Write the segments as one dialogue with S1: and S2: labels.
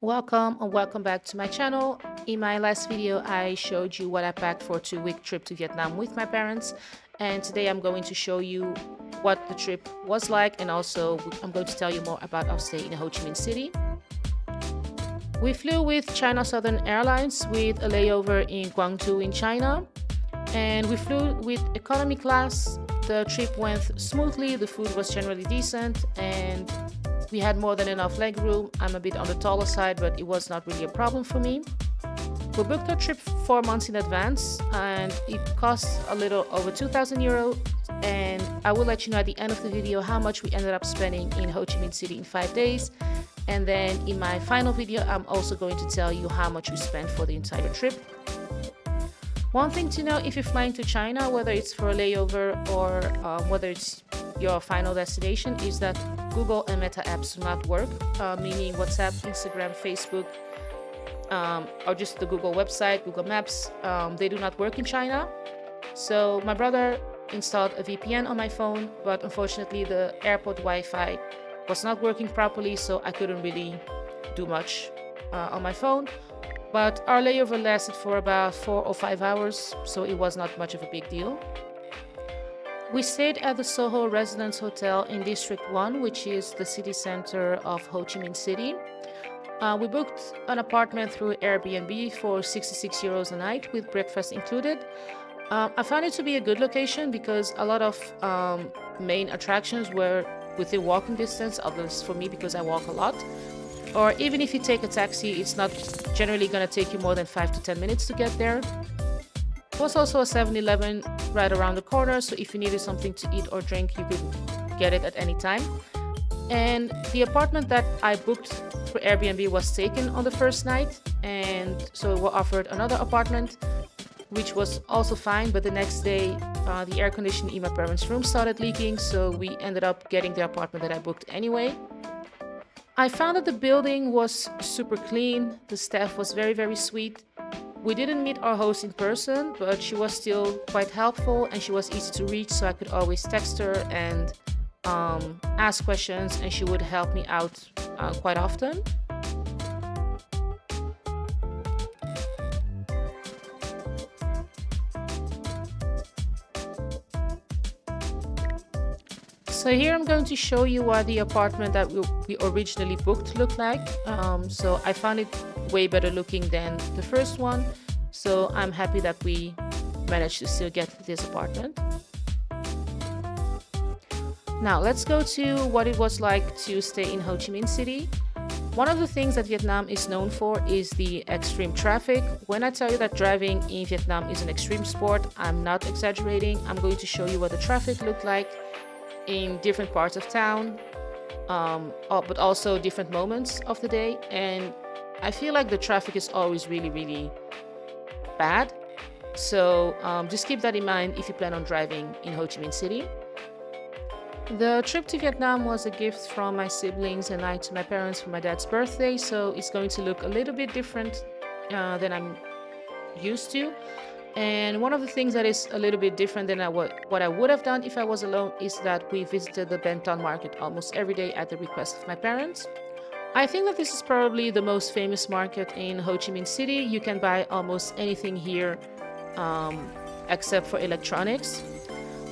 S1: Welcome and welcome back to my channel. In my last video, I showed you what I packed for a 2-week trip to Vietnam with my parents. And today I'm going to show you what the trip was like, and also I'm going to tell you more about our stay in Ho Chi Minh City. We flew with China Southern Airlines with a layover in Guangzhou in China. And we flew with economy class. The trip went smoothly, the food was generally decent, and we had more than enough leg room. I'm a bit on the taller side, but it was not really a problem for me. We booked our trip 4 months in advance, and it cost a little over 2,000 euro. And I will let you know at the end of the video how much we ended up spending in Ho Chi Minh City in 5 days. And then in my final video, I'm also going to tell you how much we spent for the entire trip. One thing to know if you're flying to China, whether it's for a layover or whether it's your final destination, is that Google and Meta apps do not work, meaning WhatsApp, Instagram, Facebook, or just the Google website, Google Maps, they do not work in China. So my brother installed a VPN on my phone, but unfortunately the airport Wi-Fi was not working properly, so I couldn't really do much on my phone. But our layover lasted for about 4 or 5 hours, so it was not much of a big deal. We stayed at the Soho Residence Hotel in District 1, which is the city center of Ho Chi Minh City. We booked an apartment through Airbnb for 66 euros a night with breakfast included. I found it to be a good location because a lot of main attractions were within walking distance, others for me because I walk a lot. Or even if you take a taxi, it's not generally going to take you more than 5 to 10 minutes to get there. There was also a 7-Eleven right around the corner, so if you needed something to eat or drink, you could get it at any time. And the apartment that I booked for Airbnb was taken on the first night, and so we were offered another apartment, which was also fine, but the next day the air conditioning in my parents' room started leaking, so we ended up getting the apartment that I booked anyway. I found that the building was super clean, the staff was very sweet. We didn't meet our host in person, but she was still quite helpful and she was easy to reach, so I could always text her and ask questions, and she would help me out quite often. So here I'm going to show you what the apartment that we originally booked looked like. So I found it way better looking than the first one. So I'm happy that we managed to still get this apartment. Now let's go to what it was like to stay in Ho Chi Minh City. One of the things that Vietnam is known for is the extreme traffic. When I tell you that driving in Vietnam is an extreme sport, I'm not exaggerating. I'm going to show you what the traffic looked like in different parts of town, but also different moments of the day. And I feel like the traffic is always really bad. So just keep that in mind if you plan on driving in Ho Chi Minh City. The trip to Vietnam was a gift from my siblings and I to my parents for my dad's birthday, so it's going to look a little bit different than I'm used to. And one of the things that is a little bit different than what I would have done if I was alone is that we visited the Ben Thanh Market almost every day at the request of my parents. I think that this is probably the most famous market in Ho Chi Minh City. You can buy almost anything here except for electronics.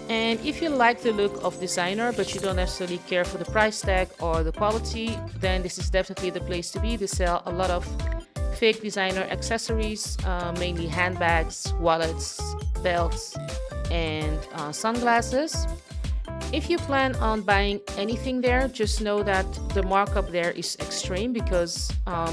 S1: And if you like the look of designer but you don't necessarily care for the price tag or the quality, then this is definitely the place to be. They sell a lot of fake designer accessories, mainly handbags, wallets, belts, and sunglasses. If you plan on buying anything there, just know that the markup there is extreme because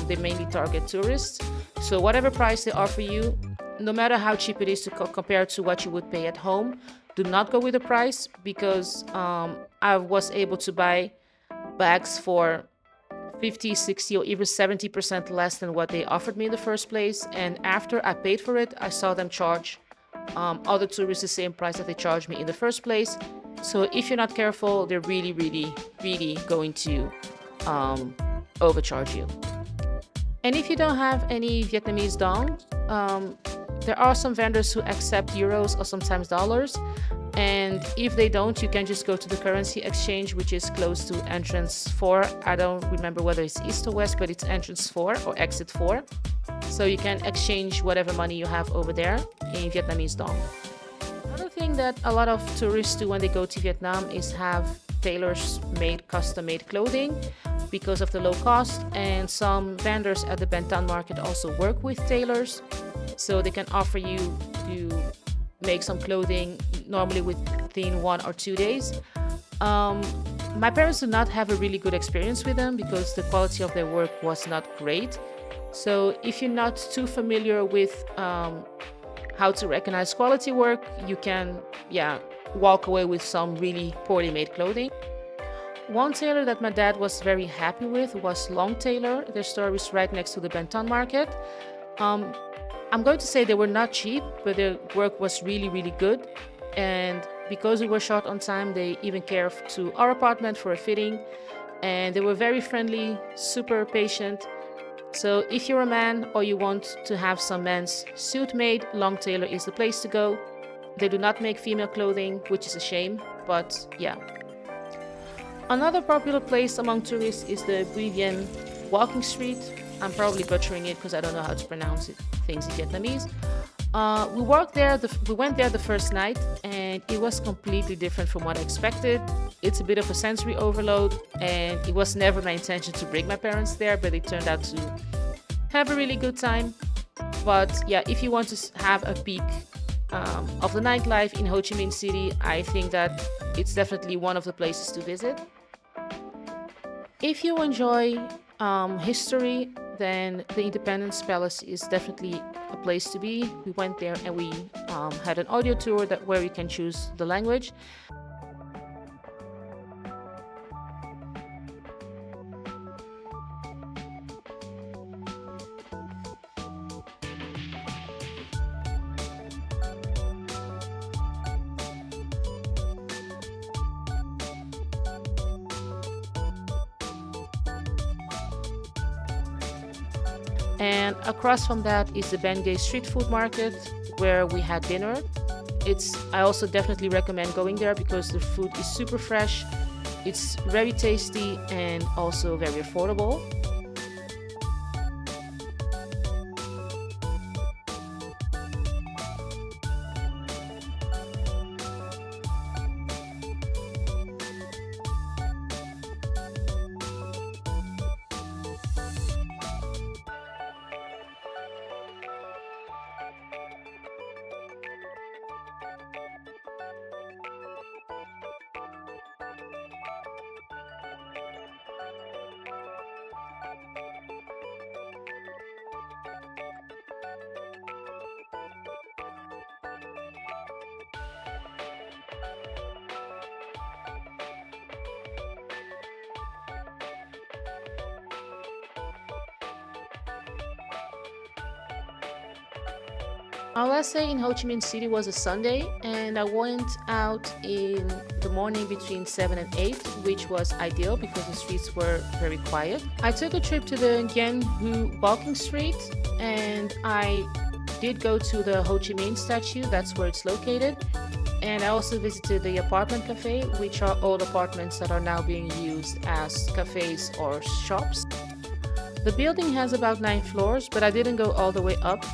S1: they mainly target tourists. So whatever price they offer you, no matter how cheap it is to compare to what you would pay at home, do not go with the price, because I was able to buy bags for 50, 60, or even 70% less than what they offered me in the first place. And after I paid for it, I saw them charge other tourists the same price that they charged me in the first place. So if you're not careful, they're really going to overcharge you. And if you don't have any Vietnamese dong, there are some vendors who accept euros or sometimes dollars. And if they don't, you can just go to the currency exchange, which is close to entrance 4. I don't remember whether it's east or west, but it's entrance 4 or exit 4. So you can exchange whatever money you have over there in Vietnamese dong. Another thing that a lot of tourists do when they go to Vietnam is have tailors made, custom-made clothing because of the low cost, and some vendors at the Ben Thanh Market also work with tailors, so they can offer you to make some clothing normally within 1 or 2 days. My parents did not have a really good experience with them because the quality of their work was not great. So if you're not too familiar with how to recognize quality work, you can walk away with some really poorly made clothing. One tailor that my dad was very happy with was Long Tailor. Their store is right next to the Ben Thanh Market. I'm going to say they were not cheap, but their work was really, really good. And because we were short on time, they even came to our apartment for a fitting. And they were very friendly, super patient. So if you're a man or you want to have some men's suit made, Long Tailor is the place to go. They do not make female clothing, which is a shame, but yeah. Another popular place among tourists is the Bui Vien Walking Street. I'm probably butchering it because I don't know how to pronounce things in Vietnamese. We went there the first night, and it was completely different from what I expected. It's a bit of a sensory overload, and it was never my intention to bring my parents there, but they turned out to have a really good time. But yeah, if you want to have a peek of the nightlife in Ho Chi Minh City, I think that it's definitely one of the places to visit. If you enjoy history, then the Independence Palace is definitely a place to be. We went there and we had an audio tour where you can choose the language. And across from that is the Ben Street Food Market, where we had dinner. I also definitely recommend going there because the food is super fresh, it's very tasty, and also very affordable. Our last day in Ho Chi Minh City was a Sunday, and I went out in the morning between 7 and 8, which was ideal because the streets were very quiet. I took a trip to the Nguyen Hu Walking Street, and I did go to the Ho Chi Minh statue, that's where it's located. And I also visited the apartment cafe, which are old apartments that are now being used as cafes or shops. The building has about 9 floors, but I didn't go all the way up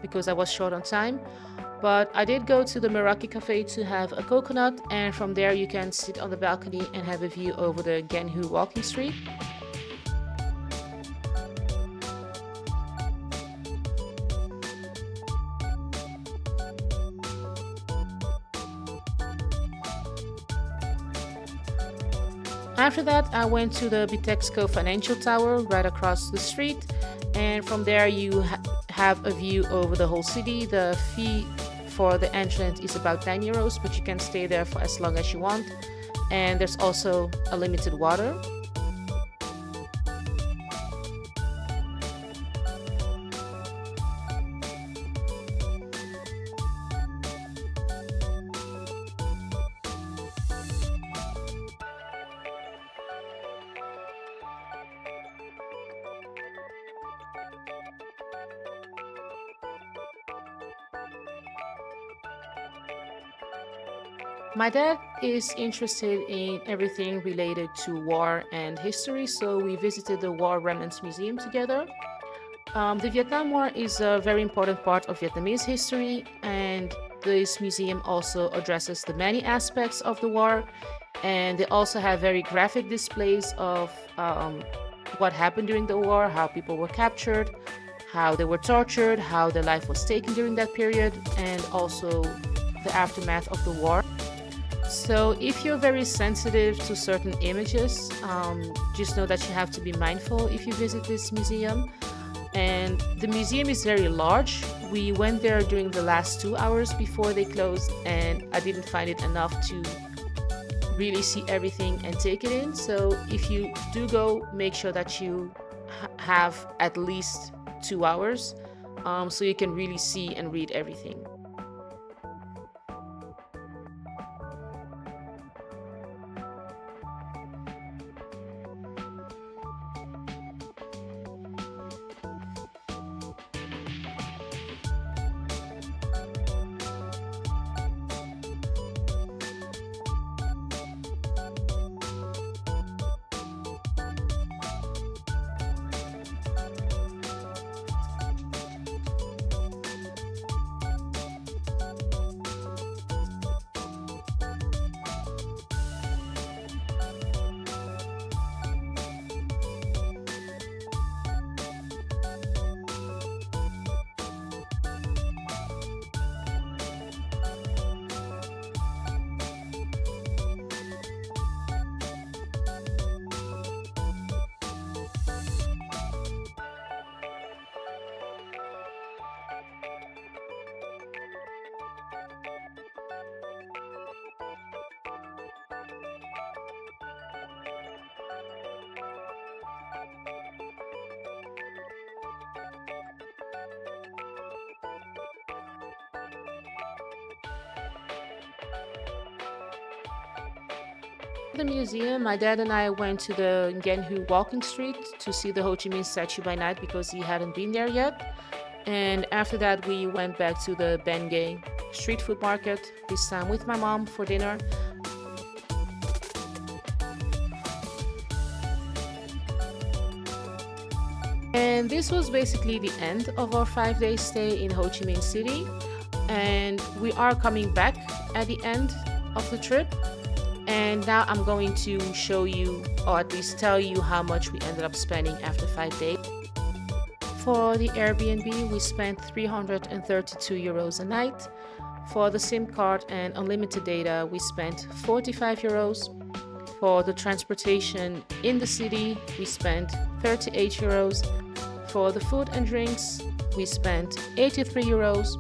S1: because I was short on time. But I did go to the Meraki Cafe to have a coconut, and from there you can sit on the balcony and have a view over the Nguyen Hu Walking Street. After that, I went to the Bitexco Financial Tower right across the street, and from there you have a view over the whole city. The fee for the entrance is about 9 euros, but you can stay there for as long as you want, and there's also a limited water. My dad is interested in everything related to war and history, so we visited the War Remnants Museum together. The Vietnam War is a very important part of Vietnamese history, and this museum also addresses the many aspects of the war. And they also have very graphic displays of what happened during the war, how people were captured, how they were tortured, how their life was taken during that period, and also the aftermath of the war. So, if you're very sensitive to certain images, just know that you have to be mindful if you visit this museum. And the museum is very large. We went there during the last 2 hours before they closed, and I didn't find it enough to really see everything and take it in. So if you do go, make sure that you have at least 2 hours so you can really see and read everything. The museum, my dad and I went to the Nguyen Walking Street to see the Ho Chi Minh statue by night because he hadn't been there yet. And after that, we went back to the Ben street food market, this time with my mom for dinner. And this was basically the end of our 5-day stay in Ho Chi Minh City. And we are coming back at the end of the trip. And now I'm going to show you, or at least tell you, how much we ended up spending after 5 days. For the Airbnb, we spent 332 euros a night. For the SIM card and unlimited data, we spent 45 euros. For the transportation in the city, we spent 38 euros. For the food and drinks, we spent 83 euros.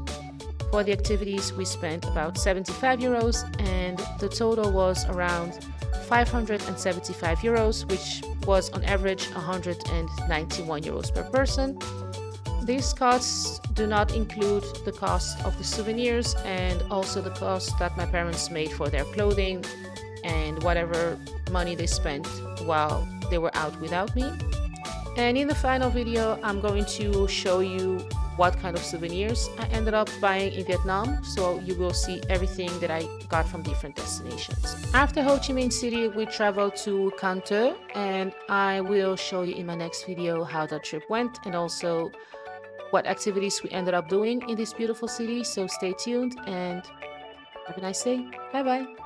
S1: For the activities, we spent about 75 euros, and the total was around 575 euros, which was on average 191 euros per person. These costs do not include the cost of the souvenirs and also the cost that my parents made for their clothing and whatever money they spent while they were out without me. And in the final video, I'm going to show you what kind of souvenirs I ended up buying in Vietnam, so you will see everything that I got from different destinations. After Ho Chi Minh City, we traveled to Can Tho, and I will show you in my next video how that trip went and also what activities we ended up doing in this beautiful city. So stay tuned and have a nice day. Bye bye.